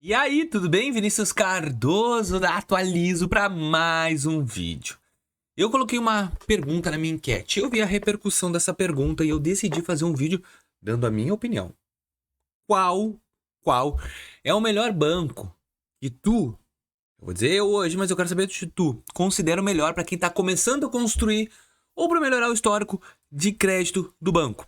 E aí, tudo bem? Vinícius Cardoso da Atualizo para mais um vídeo. Eu coloquei uma pergunta na minha enquete. Eu vi a repercussão dessa pergunta e eu decidi fazer um vídeo dando a minha opinião. Qual é o melhor banco que tu, eu vou dizer eu hoje, mas eu quero saber de tu, considera o melhor para quem está começando a construir ou para melhorar o histórico de crédito do banco?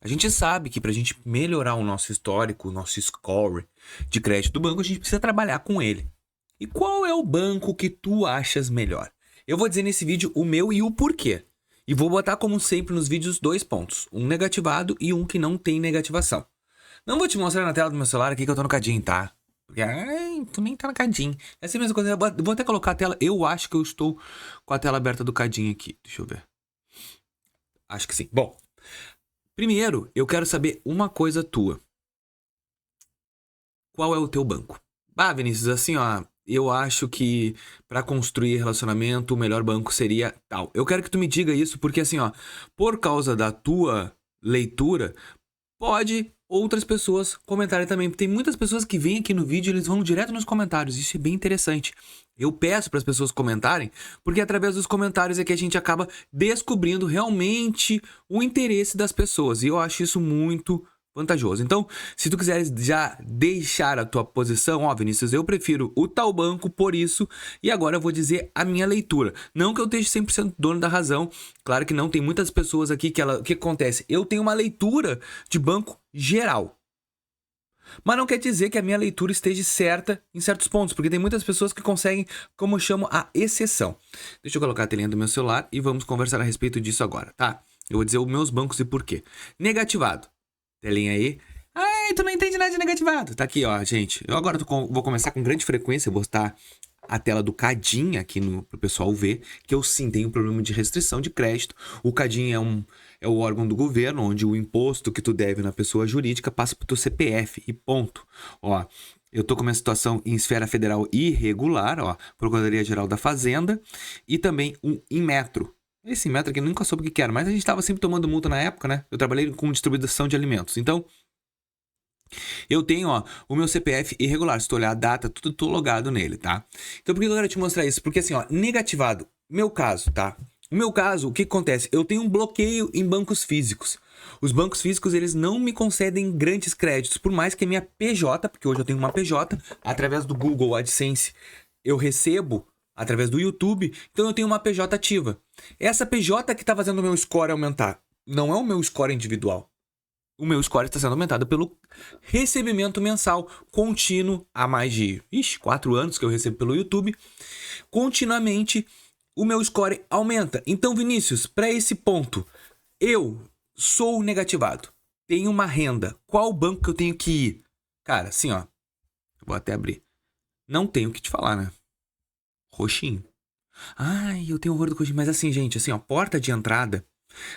A gente sabe que para a gente melhorar o nosso histórico, o nosso score de crédito do banco, a gente precisa trabalhar com ele. E qual é o banco que tu achas melhor? Eu vou dizer nesse vídeo o meu e o porquê. E vou botar, como sempre, nos vídeos dois pontos. Um negativado e um que não tem negativação. Não vou te mostrar na tela do meu celular aqui que eu tô no Cadinho, tá? Porque, tu nem tá no Cadinho. Essa é a mesma coisa. Eu vou até colocar a tela. Eu acho que eu estou com a tela aberta do Cadinho aqui. Deixa eu ver. Acho que sim. Bom, primeiro, eu quero saber uma coisa tua. Qual é o teu banco? Vinícius, assim, ó, eu acho que para construir relacionamento, o melhor banco seria tal. Eu quero que tu me diga isso porque, assim, ó, por causa da tua leitura, pode outras pessoas comentarem também. Tem muitas pessoas que vêm aqui no vídeo e eles vão direto nos comentários. Isso é bem interessante. Eu peço para as pessoas comentarem, porque através dos comentários é que a gente acaba descobrindo realmente o interesse das pessoas. E eu acho isso muito vantajoso. Então, se tu quiseres já deixar a tua posição, ó, Vinícius, eu prefiro o tal banco por isso, e agora eu vou dizer a minha leitura. Não que eu esteja 100% dono da razão, claro que não, tem muitas pessoas aqui que o que acontece? Eu tenho uma leitura de banco geral. Mas não quer dizer que a minha leitura esteja certa em certos pontos, porque tem muitas pessoas que conseguem, como eu chamo, a exceção. Deixa eu colocar a telinha do meu celular e vamos conversar a respeito disso agora, tá? Eu vou dizer os meus bancos e por quê. Negativado. Telinha aí. Ai, tu não entende nada de negativado. Tá aqui, ó, gente. Eu agora vou começar com grande frequência. Eu vou botar a tela do Cadinho aqui pro pessoal ver. Que eu sim tenho um problema de restrição de crédito. O Cadinho é o órgão do governo, onde o imposto que tu deve na pessoa jurídica passa pro teu CPF e ponto. Ó, eu tô com uma situação em esfera federal irregular, ó. Procuradoria-Geral da Fazenda. E também um Inmetro. Esse metro aqui eu nunca soube o que era, mas a gente estava sempre tomando multa na época, né? Eu trabalhei com distribuição de alimentos. Então, eu tenho, ó, o meu CPF irregular. Se tu olhar a data, tudo tô logado nele, tá? Então, por que eu quero te mostrar isso? Porque assim, ó, negativado, meu caso, tá? No meu caso, o que acontece? Eu tenho um bloqueio em bancos físicos. Os bancos físicos, eles não me concedem grandes créditos, por mais que a minha PJ, porque hoje eu tenho uma PJ, através do Google AdSense, eu recebo através do YouTube, então eu tenho uma PJ ativa. Essa PJ que está fazendo o meu score aumentar. Não é o meu score individual. O meu score está sendo aumentado pelo recebimento mensal contínuo há mais de 4 anos que eu recebo pelo YouTube. Continuamente, o meu score aumenta. Então, Vinícius, para esse ponto, eu sou negativado. Tenho uma renda. Qual banco que eu tenho que ir? Cara, assim, ó. Vou até abrir. Não tenho o que te falar, né? Roxinho. Ai, eu tenho horror do coxinha. Mas assim, gente, assim, ó, porta de entrada,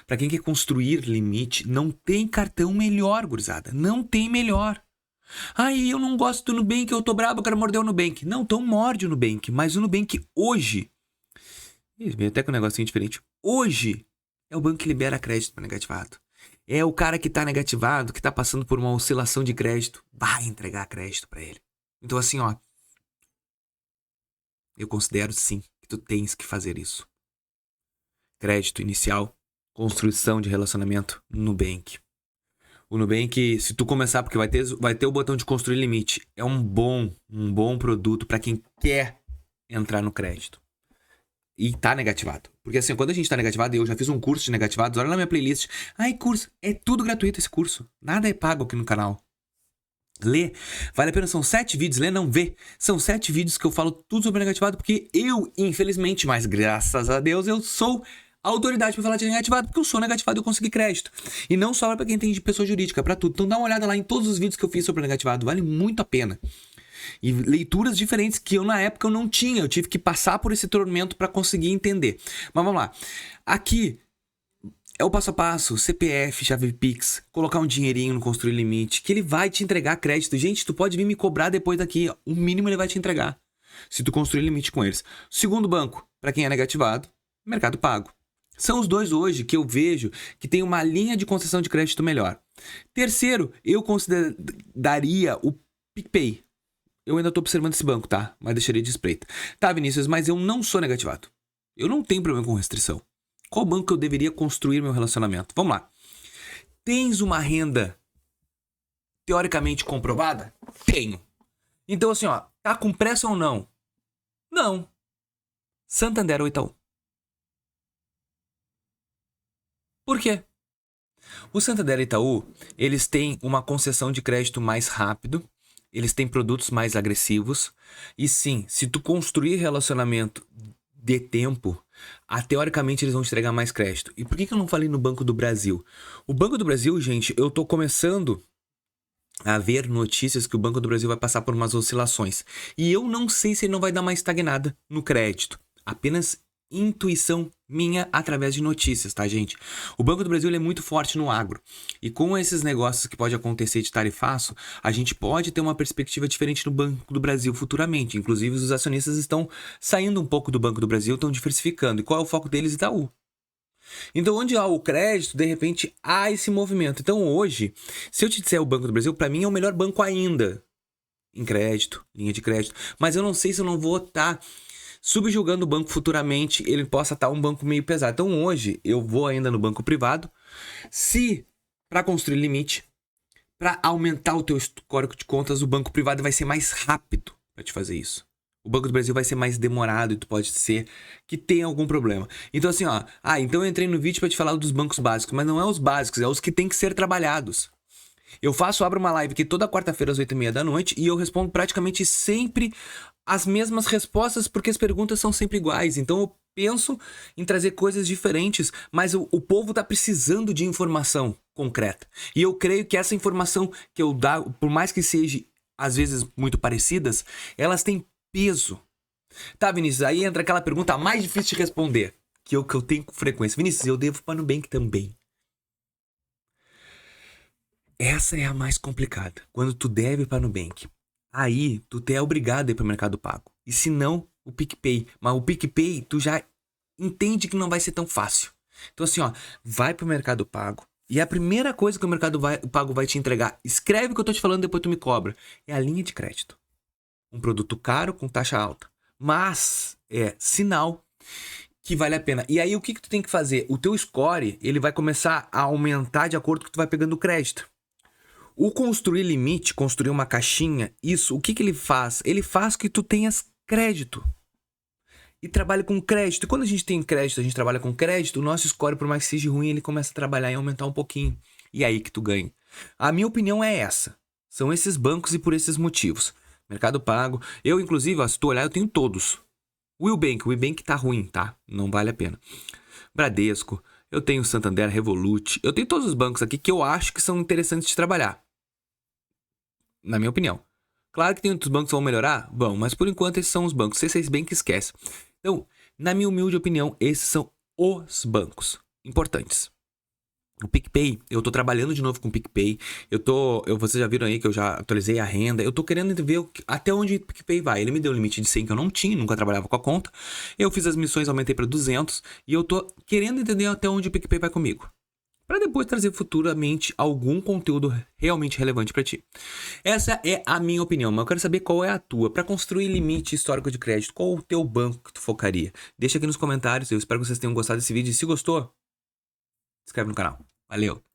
pra quem quer construir limite, não tem cartão melhor, gurizada. Não tem melhor. Ai, eu não gosto do Nubank, eu tô brabo, eu quero morder o Nubank. Não, então morde o Nubank. Mas o Nubank hoje, veio até com um negocinho diferente. Hoje é o banco que libera crédito para negativado. É o cara que tá negativado, que tá passando por uma oscilação de crédito, vai entregar crédito para ele. Então assim, ó, eu considero sim que tu tens que fazer isso. Crédito inicial, construção de relacionamento, Nubank. O Nubank, se tu começar, porque vai ter o botão de construir limite, é um bom produto para quem quer entrar no crédito. E tá negativado. Porque assim, quando a gente tá negativado, e eu já fiz um curso de negativados, olha na minha playlist. Ai, curso, é tudo gratuito esse curso. Nada é pago aqui no canal. Lê, vale a pena, são 7 vídeos, lê, não vê. São 7 vídeos que eu falo tudo sobre negativado, porque eu, infelizmente, mas graças a Deus, eu sou a autoridade para falar de negativado, porque eu sou negativado e eu consegui crédito. E não só para quem tem de pessoa jurídica, para tudo. Então dá uma olhada lá em todos os vídeos que eu fiz sobre negativado, vale muito a pena. E leituras diferentes que eu na época eu não tinha, eu tive que passar por esse tormento para conseguir entender. Mas vamos lá. Aqui é o passo a passo, CPF, chave Pix, colocar um dinheirinho no construir limite, que ele vai te entregar crédito. Gente, tu pode vir me cobrar depois daqui, o mínimo ele vai te entregar, se tu construir limite com eles. Segundo banco, para quem é negativado, Mercado Pago. São os dois hoje que eu vejo que tem uma linha de concessão de crédito melhor. Terceiro, eu consideraria o PicPay. eu ainda tô observando esse banco, tá? Mas deixaria de espreita. Tá, Vinícius, mas eu não sou negativado. Eu não tenho problema com restrição. Qual banco eu deveria construir meu relacionamento? Vamos lá. Tens uma renda teoricamente comprovada? Tenho. Então, assim, ó, tá com pressa ou não? Não. Santander ou Itaú. Por quê? O Santander e Itaú, eles têm uma concessão de crédito mais rápido, eles têm produtos mais agressivos, e sim, se tu construir relacionamento de tempo, teoricamente eles vão te entregar mais crédito. E por que eu não falei no Banco do Brasil? O Banco do Brasil, gente, eu tô começando a ver notícias que o Banco do Brasil vai passar por umas oscilações. E eu não sei se ele não vai dar uma estagnada no crédito. Apenas intuição minha através de notícias, tá, gente? O Banco do Brasil ele é muito forte no agro. E com esses negócios que pode acontecer de tarifaço, a gente pode ter uma perspectiva diferente no Banco do Brasil futuramente. Inclusive, os acionistas estão saindo um pouco do Banco do Brasil, estão diversificando. E qual é o foco deles? Itaú. Então, onde há o crédito, de repente, há esse movimento. Então, hoje, se eu te disser o Banco do Brasil, para mim é o melhor banco ainda em crédito, linha de crédito. Mas eu não sei se eu não vou estar subjugando o banco futuramente, ele possa estar um banco meio pesado. Então, hoje, eu vou ainda no banco privado. Se, para construir limite, para aumentar o teu histórico de contas, o banco privado vai ser mais rápido para te fazer isso. O Banco do Brasil vai ser mais demorado e tu pode ser que tenha algum problema. Então assim, ó, então eu entrei no vídeo para te falar dos bancos básicos, mas não é os básicos, é os que tem que ser trabalhados. Eu abro uma live aqui toda quarta-feira às 8h30 da noite e eu respondo praticamente sempre as mesmas respostas porque as perguntas são sempre iguais. Então eu penso em trazer coisas diferentes, mas o povo tá precisando de informação concreta. E eu creio que essa informação que eu dou, por mais que seja às vezes muito parecidas, elas têm peso. Tá, Vinícius, aí entra aquela pergunta mais difícil de responder, que eu tenho com frequência. Vinícius, eu devo para o Nubank também. Essa é a mais complicada. Quando tu deve para o Nubank, aí tu é obrigado a ir para o Mercado Pago. E se não, o PicPay. Mas o PicPay, tu já entende que não vai ser tão fácil. Então assim, ó, vai para o Mercado Pago. E a primeira coisa que o Mercado Pago vai te entregar, escreve o que eu tô te falando, depois tu me cobra, é a linha de crédito. Um produto caro com taxa alta. Mas é sinal que vale a pena. E aí o que tu tem que fazer? O teu score, ele vai começar a aumentar de acordo com que tu vai pegando o crédito. O construir limite, construir uma caixinha, isso, o que ele faz? Ele faz que tu tenhas crédito. E trabalhe com crédito. Quando a gente tem crédito, a gente trabalha com crédito, o nosso score, por mais que seja ruim, ele começa a trabalhar e aumentar um pouquinho. E aí que tu ganha. A minha opinião é essa. São esses bancos e por esses motivos. Mercado Pago. Eu, inclusive, ó, se tu olhar, eu tenho todos. O Nubank tá ruim, tá? Não vale a pena. Bradesco. Eu tenho Santander, Revolut. Eu tenho todos os bancos aqui que eu acho que são interessantes de trabalhar. Na minha opinião. Claro que tem outros bancos que vão melhorar? Bom, mas por enquanto esses são os bancos. C6 Bank esquece. Então, na minha humilde opinião, esses são os bancos importantes. O PicPay, eu tô trabalhando de novo com o PicPay. Vocês já viram aí que eu já atualizei a renda. Eu tô querendo ver até onde o PicPay vai. Ele me deu um limite de 100 que eu não tinha, nunca trabalhava com a conta. Eu fiz as missões, aumentei para 200. E eu tô querendo entender até onde o PicPay vai comigo. Para depois trazer futuramente algum conteúdo realmente relevante para ti. Essa é a minha opinião, mas eu quero saber qual é a tua. Para construir limite histórico de crédito, qual o teu banco que tu focaria? Deixa aqui nos comentários. Eu espero que vocês tenham gostado desse vídeo. E se gostou, se inscreve no canal. Valeu!